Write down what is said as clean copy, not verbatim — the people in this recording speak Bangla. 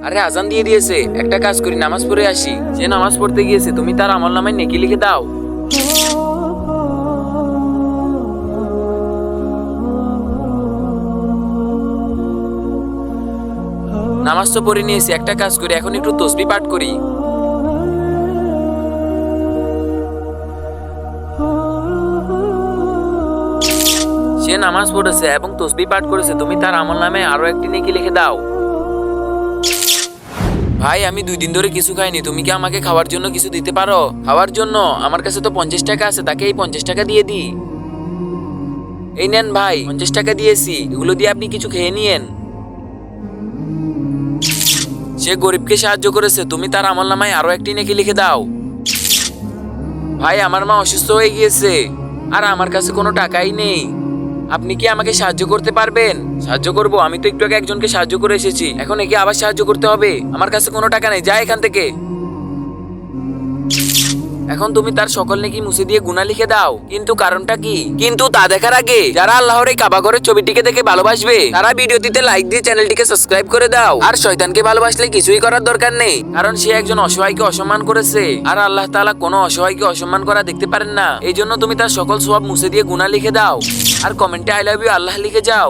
আরে আজান দিয়ে দিয়েছে, একটা কাজ করি নামাজ পড়ে আসি। যে নামাজ পড়তে গিয়েছে তুমি তার আমলনামায় নেকি লিখে দাও। নামাজ তো পড়ে নিয়েছি, একটা কাজ করি এখন একটু তসবিহ পাঠ করি। সে নামাজ পড়েছে এবং তসবিহ পাঠ করেছে, তুমি তার আমলনামায় আরো একটি নেকি লিখে দাও। ভাই আমি 2 দিন ধরে কিছু খাইনি, তুমি কি আমাকে খাওয়ার জন্য কিছু দিতে পারো? খাওয়ার জন্য আমার কাছে তো 50 টাকা আছে, তাকে এই 50 টাকা দিয়ে দিই। এই নেন ভাই, 50 টাকা দিয়েছি, এগুলো দিয়ে আপনি কিছু খেয়ে নিয়েন। সে গরিবকে সাহায্য করেছে, তুমি তার আমলনামায় আরো একটি নেকি লিখে দাও। ভাই আমার মা অসুস্থ হয়ে গিয়েছে আর আমার কাছে কোনো টাকাই নেই, আপনি কি আমাকে সাহায্য করতে পারবেন? সাহায্য করব, আমি তো একটু আগে একজনকে সাহায্য করে এসেছি, এখন একে আবার সাহায্য করতে হবে? আমার কাছে কোনো টাকা নেই, যা এখান থেকে। এখন তুমি তার সকল নেকি মুছে দিয়ে গুনাহ লিখে দাও। কিন্তু কারণটা কি? কিন্তু তা দেখার আগে যারা আল্লাহর এই কাবা ঘরের ছবিটিকে দেখে ভালোবাসবে তারা ভিডিওটিতে লাইক দিয়ে চ্যানেলটিকে সাবস্ক্রাইব করে দাও। আর শয়তানকে ভালোবাসলে কিছুই করার দরকার নেই, কারণ সে একজন অসহায়কে অসম্মান করেছে আর আল্লাহ তাআলা কোনো অসহায়কে অসম্মান করা দেখতে পারেন না। এই জন্য তুমি তার সকল সওয়াব মুছে দিয়ে গুনাহ লিখে দাও আর কমেন্টে আই লাভ ইউ আল্লাহ লিখে যাও।